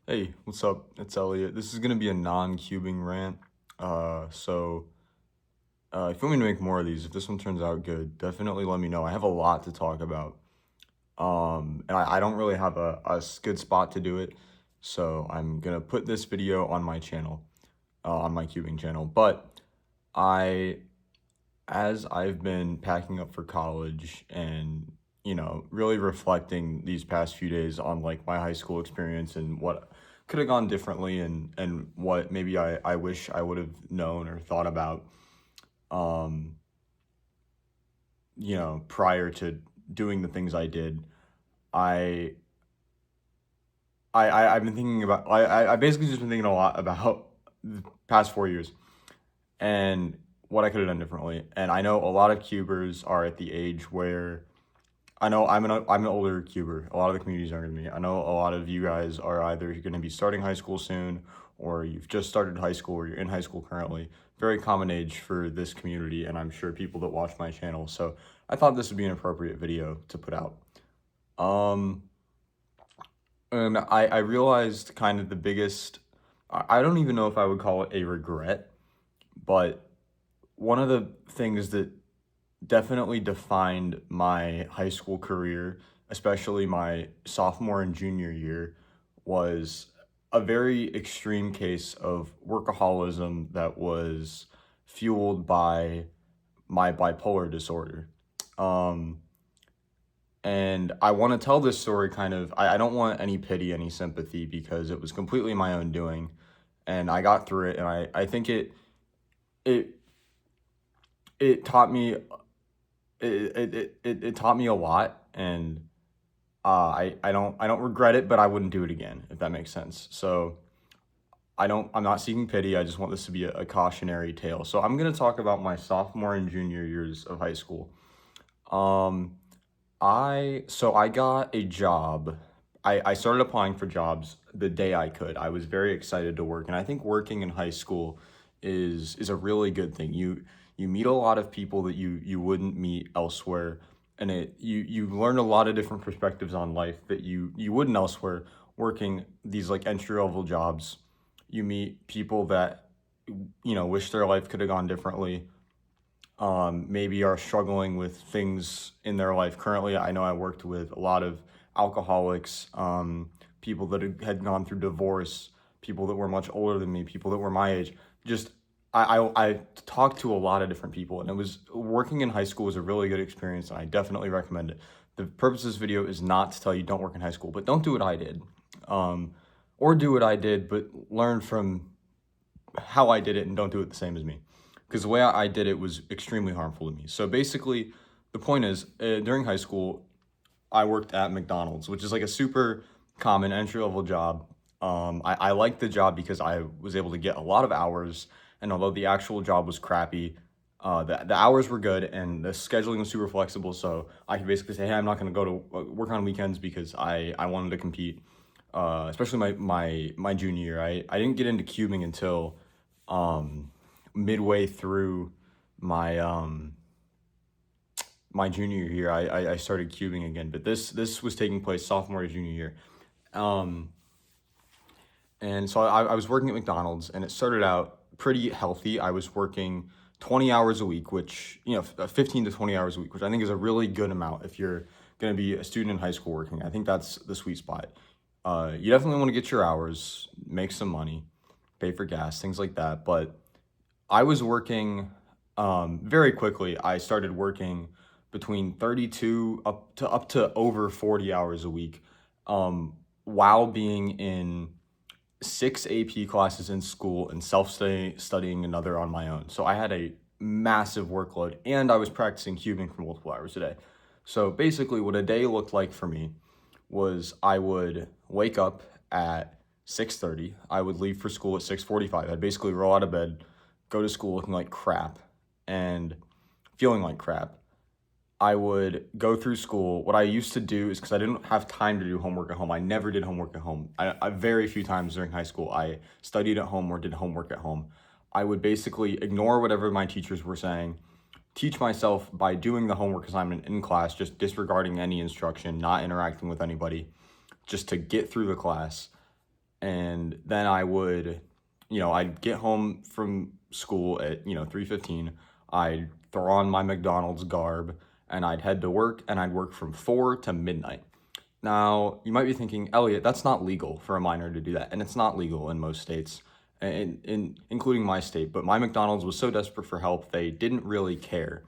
Hey, what's up? It's Elliot. This is gonna be a non-cubing rant. If you want me to make more of these, if this one turns out good, definitely let me know. I have a lot to talk about. And I don't really have a good spot to do it, so I'm gonna put this video on my channel, on my cubing channel. But I, as I've been packing up for college and really reflecting these past few days on like my high school experience and what could have gone differently and what maybe I wish I would have known or thought about um prior to doing the things I did. I I've been thinking about I basically just been thinking a lot about the past 4 years and what I could have done differently. And I know a lot of cubers are at the age where I know I'm an older cuber. A lot of the communities are younger than me. I know a lot of you guys are either going to be starting high school soon, or you've just started high school, or you're in high school currently. Very common age for this community, and I'm sure people that watch my channel. So I thought this would be an appropriate video to put out. Um, and I realized kind of the biggest. I don't even know if I would call it a regret, but one of the things that definitely defined my high school career, especially my sophomore and junior year, was a very extreme case of workaholism that was fueled by my bipolar disorder. Um, and I want to tell this story kind of, I don't want any pity, any sympathy, because it was completely my own doing. And I got through it, and I think it, it taught me it taught me a lot, and I don't regret it, but I wouldn't do it again, if that makes sense. So I'm not seeking pity. I just want this to be a cautionary tale. So I'm gonna talk about my sophomore and junior years of high school. Um, I got a job. I started applying for jobs the day I could. I was very excited to work, and I think working in high school is a really good thing. You meet a lot of people that you wouldn't meet elsewhere, and you learn a lot of different perspectives on life that you wouldn't elsewhere. Working these like entry level jobs, you meet people that wish their life could have gone differently, maybe are struggling with things in their life currently. I know I worked with a lot of alcoholics, people that had gone through divorce, people that were much older than me, people that were my age. Just I talked to a lot of different people, and it was working in high school was a really good experience, and I definitely recommend it. The purpose of this video is not to tell you don't work in high school, but don't do what I did, um, or do what I did, but learn from how I did it and don't do it the same as me. Because the way I did it was extremely harmful to me. So basically, the point is, during high school, I worked at McDonald's, which is like a super common entry level job. I liked the job because I was able to get a lot of hours, and although the actual job was crappy, the hours were good and the scheduling was super flexible. So I could basically say, hey, I'm not going to go to work on weekends because I wanted to compete. Especially my junior year, I didn't get into cubing until midway through my my junior year. I started cubing again, but this was taking place sophomore junior year. Um, and so I was working at McDonald's, and it started out pretty healthy. I was working 20 hours a week, which 15 to 20 hours a week, which I think is a really good amount if you're going to be a student in high school working. I think that's the sweet spot. You definitely want to get your hours, make some money, pay for gas, things like that. But I was working very quickly. I started working between 32 up to over 40 hours a week, while being in 6 AP classes in school and studying another on my own. So I had a massive workload, and I was practicing cubing for multiple hours a day. So basically, what a day looked like for me was I would wake up at 6:30. I would leave for school at 6:45. I'd basically roll out of bed, go to school looking like crap and feeling like crap. I would go through school. What I used to do is, because I didn't have time to do homework at home, I never did homework at home. I very few times during high school I studied at home or did homework at home. I would basically ignore whatever my teachers were saying, teach myself by doing the homework assignment in class, just disregarding any instruction, not interacting with anybody, just to get through the class. And then I would, I'd get home from school at 3:15. I'd throw on my McDonald's garb and I'd head to work, and I'd work from 4 to midnight. Now, you might be thinking, Elliot, that's not legal for a minor to do that, and it's not legal in most states, including my state. But my McDonald's was so desperate for help, they didn't really care,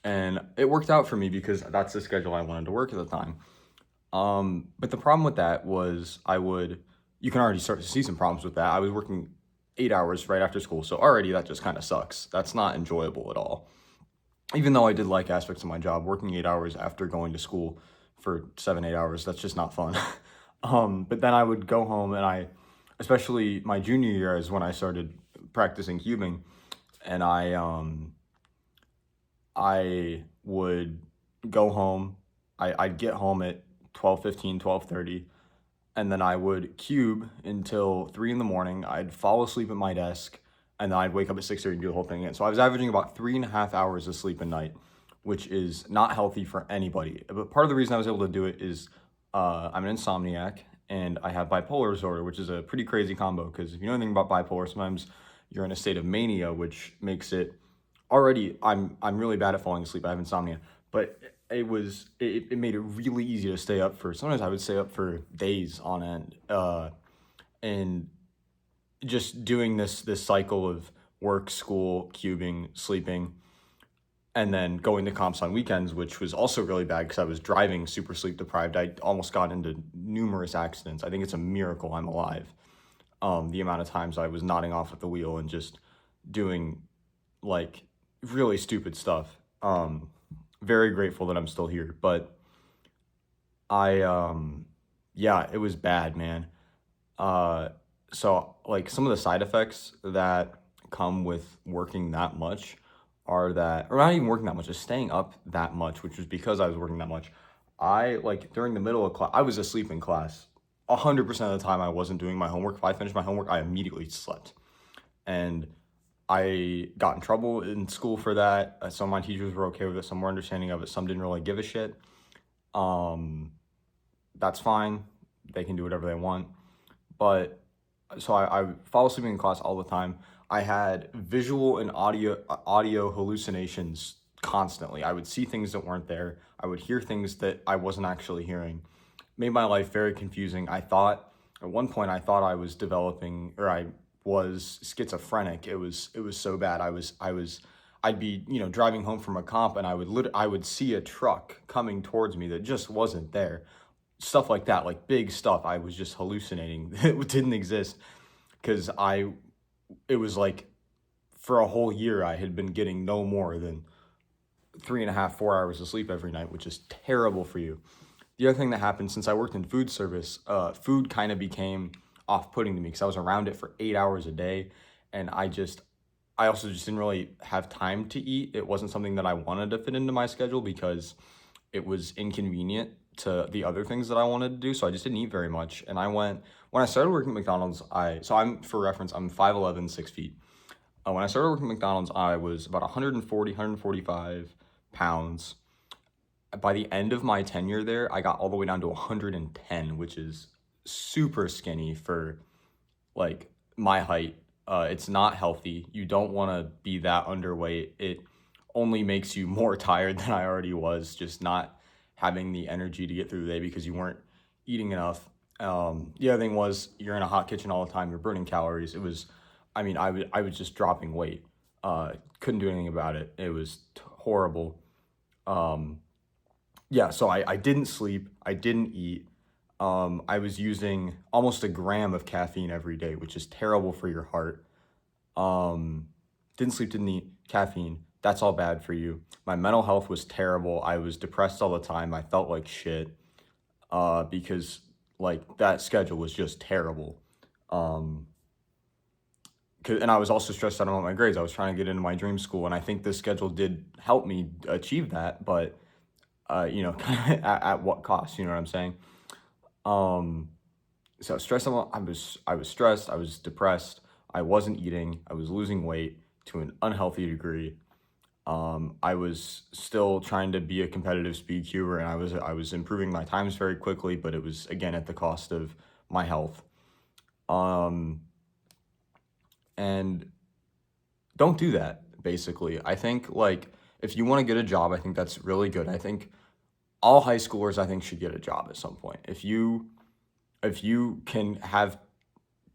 and it worked out for me because that's the schedule I wanted to work at the time. But the problem with that was you can already start to see some problems with that. I was working 8 hours right after school, so already that just kind of sucks. That's not enjoyable at all. Even though I did like aspects of my job, working 8 hours after going to school for 7, 8 hours, that's just not fun. But then I would go home, and especially my junior year is when I started practicing cubing, and I would go home. I'd get home at 12:15, 12:30, and then I would cube until 3 in the morning. I'd fall asleep at my desk, and then I'd wake up at 6:30 and do the whole thing again. So I was averaging about 3.5 hours of sleep a night, which is not healthy for anybody. But part of the reason I was able to do it is I'm an insomniac, and I have bipolar disorder, which is a pretty crazy combo, because if you know anything about bipolar, sometimes you're in a state of mania, which makes it already, I'm really bad at falling asleep. I have insomnia, but it made it really easy to stay up for, sometimes I would stay up for days on end, and just doing this cycle of work, school, cubing, sleeping, and then going to comps on weekends, which was also really bad because I was driving super sleep deprived. I almost got into numerous accidents. I think it's a miracle I'm alive. The amount of times I was nodding off at the wheel and just doing like really stupid stuff. Very grateful that I'm still here, but yeah, it was bad, man. So like some of the side effects that come with working that much are that, or not even working that much, just staying up that much, which was because I was working that much. I like during the middle of class, I was asleep in class. 100% of the time I wasn't doing my homework. If I finished my homework, I immediately slept. And I got in trouble in school for that. Some of my teachers were okay with it, some were understanding of it, some didn't really give a shit. Um, that's fine. They can do whatever they want. But so I fall asleep in class all the time. I had visual and audio hallucinations constantly. I would see things that weren't there. I would hear things that I wasn't actually hearing. Made my life very confusing. At one point I thought I was developing, or I was schizophrenic. It was so bad. I'd be, driving home from a comp, and I would see a truck coming towards me that just wasn't there. Stuff like that, like big stuff. I was just hallucinating. It didn't exist, because it was like for a whole year I had been getting no more than 3.5, 4 hours of sleep every night, which is terrible for you. The other thing that happened, since I worked in food service, food kind of became off-putting to me because I was around it for 8 hours a day, and I also just didn't really have time to eat. It wasn't something that I wanted to fit into my schedule because it was inconvenient to the other things that I wanted to do, so I just didn't eat very much. And when I started working at McDonald's, for reference, I'm 5'11", 6 feet. When I started working at McDonald's, I was about 140, 145 pounds. By the end of my tenure there, I got all the way down to 110, which is super skinny for like my height. It's not healthy. You don't want to be that underweight. It only makes you more tired than I already was, just not having the energy to get through the day because you weren't eating enough. The other thing was, you're in a hot kitchen all the time. You're burning calories. I was just dropping weight. Couldn't do anything about it. It was horrible. Um, yeah, so I didn't sleep. I didn't eat. I was using almost a gram of caffeine every day, which is terrible for your heart. Um, didn't sleep, didn't eat, caffeine. That's all bad for you. My mental health was terrible. I was depressed all the time. I felt like shit, because like that schedule was just terrible. Um, and I was also stressed out about my grades. I was trying to get into my dream school, and I think this schedule did help me achieve that, but at what cost? You know what I'm saying? Um, so stress level, I was stressed, I was depressed, I wasn't eating, I was losing weight to an unhealthy degree. I was still trying to be a competitive speed cuber, and I was improving my times very quickly, but it was again at the cost of my health. And don't do that, basically. I think, like, if you want to get a job, I think that's really good. I think all high schoolers, I think, should get a job at some point. If you can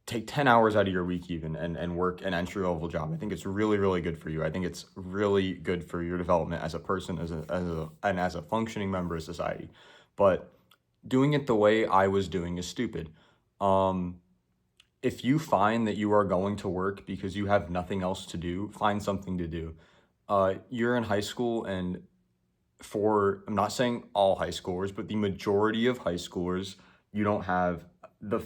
take 10 hours out of your week even and work an entry level job, I think it's really, really good for you. I think it's really good for your development as a person, as a functioning member of society. But doing it the way I was doing is stupid. Um, if you find that you are going to work because you have nothing else to do, find something to do. You're in high school, and I'm not saying all high schoolers, but the majority of high schoolers, you don't have the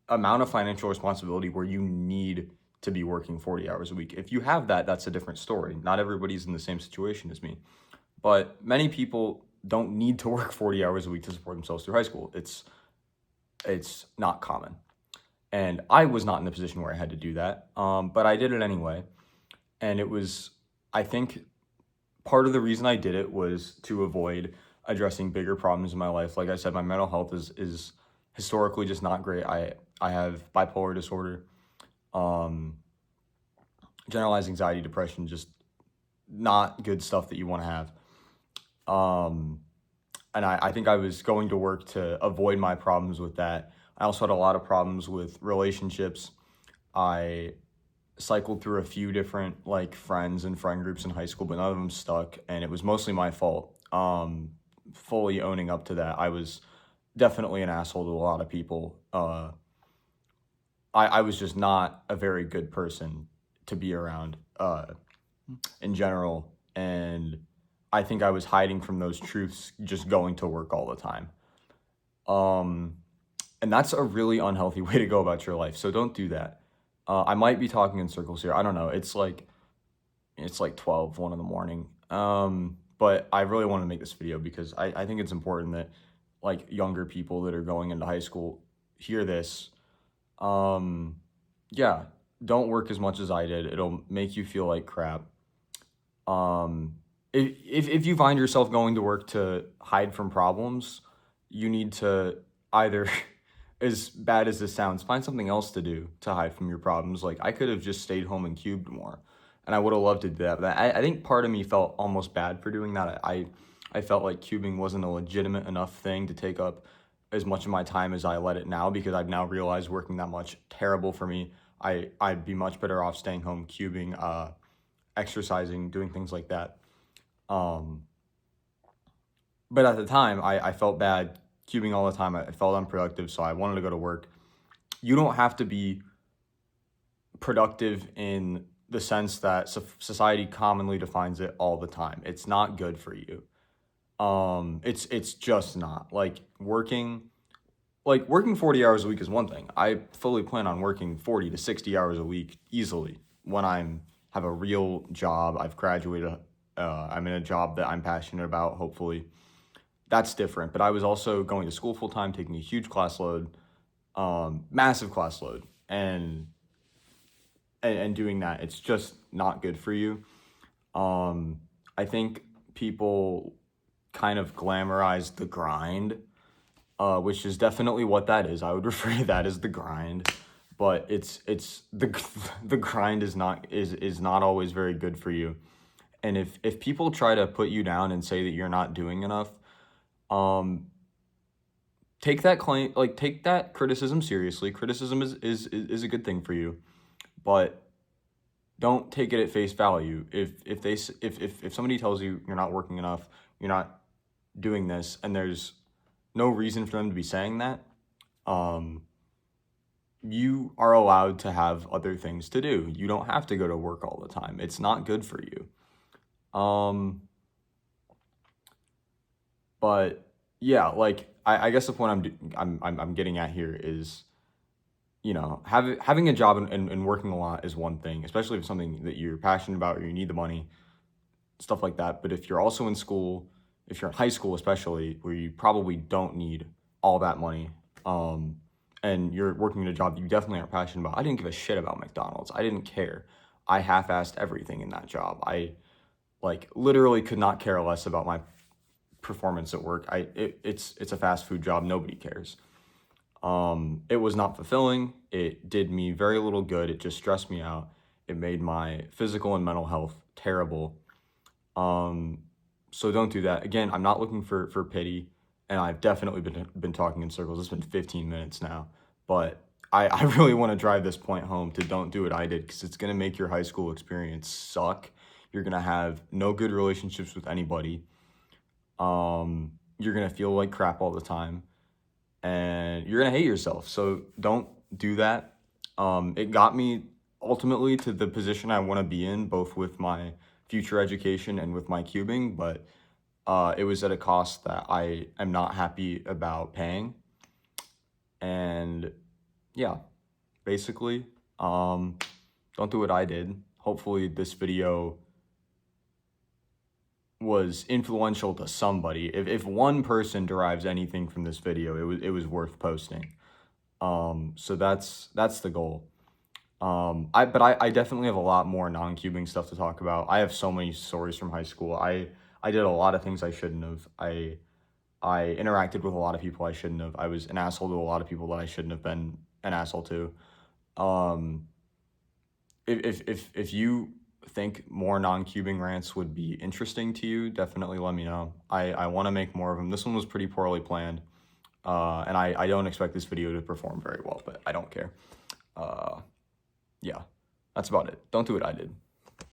amount of financial responsibility where you need to be working 40 hours a week. If you have that, that's a different story. Not everybody's in the same situation as me, but many people don't need to work 40 hours a week to support themselves through high school. It's not common. And I was not in the position where I had to do that, but I did it anyway. And I think part of the reason I did it was to avoid addressing bigger problems in my life. Like I said, my mental health is historically just not great. I have bipolar disorder, um, generalized anxiety, depression, just not good stuff that you want to have. Um, and I think I was going to work to avoid my problems with that. I also had a lot of problems with relationships. I cycled through a few different like friends and friend groups in high school, but none of them stuck, and it was mostly my fault. Fully owning up to that, I was definitely an asshole to a lot of people. I was just not a very good person to be around in general, and I think I was hiding from those truths, just going to work all the time. Um, and that's a really unhealthy way to go about your life. So don't do that. I might be talking in circles here. I don't know. It's like 12, 1 in the morning. But I really want to make this video because I think it's important that like younger people that are going into high school hear this. Um, yeah, don't work as much as I did. It'll make you feel like crap. Um, if you find yourself going to work to hide from problems, you need to either, as bad as this sounds, find something else to do to hide from your problems. Like I could have just stayed home and cubed more, and I would have loved to do that. But I think part of me felt almost bad for doing that. I felt like cubing wasn't a legitimate enough thing to take up as much of my time as I let it now, because I've now realized working that much terrible for me. I'd be much better off staying home cubing, exercising, doing things like that. Um, but at the time, I felt bad cubing all the time. I felt unproductive, so I wanted to go to work. You don't have to be productive in the sense that society commonly defines it all the time. It's not good for you. It's just not. Working 40 hours a week is one thing. I fully plan on working 40 to 60 hours a week easily when I'm have a real job. I've graduated. I'm in a job that I'm passionate about, hopefully. That's different. But I was also going to school full time, taking a huge class load, massive class load, and doing that. It's just not good for you. I think people kind of glamorize the grind, which is definitely what that is. I would refer to that as the grind, but it's the grind is not always very good for you. And if people try to put you down and say that you're not doing enough, um, take that criticism seriously. Criticism is a good thing for you, but don't take it at face value. If somebody tells you you're not working enough, you're not doing this, and there's no reason for them to be saying that, um, you are allowed to have other things to do. You don't have to go to work all the time. It's not good for you. Um, but yeah, like I guess the point I'm getting at here is, having a job and working a lot is one thing, especially if it's something that you're passionate about or you need the money, stuff like that. But if you're also in school, if you're in high school especially, where you probably don't need all that money, and you're working in a job that you definitely aren't passionate about. I didn't give a shit about McDonald's. I didn't care. I half-assed everything in that job. I like literally could not care less about my performance at work. It's a fast food job. Nobody cares. It was not fulfilling. It did me very little good. It just stressed me out. It made my physical and mental health terrible. Um, so don't do that. Again, I'm not looking for pity, and I've definitely been talking in circles. It's been 15 minutes now, but I really want to drive this point home to don't do what I did, because it's gonna make your high school experience suck. You're gonna have no good relationships with anybody. You're gonna feel like crap all the time, and you're gonna hate yourself. So don't do that. It got me ultimately to the position I want to be in, both with my future education and with my cubing, but it was at a cost that I am not happy about paying. And yeah, basically, don't do what I did. Hopefully, this video was influential to somebody. If one person derives anything from this video, it was worth posting. So that's the goal. I definitely have a lot more non-cubing stuff to talk about. I have so many stories from high school. I did a lot of things I shouldn't have. I interacted with a lot of people I shouldn't have. I was an asshole to a lot of people that I shouldn't have been an asshole to. Um, if you think more non-cubing rants would be interesting to you, definitely let me know. I want to make more of them. This one was pretty poorly planned. And I don't expect this video to perform very well, but I don't care. Yeah, that's about it. Don't do what I did.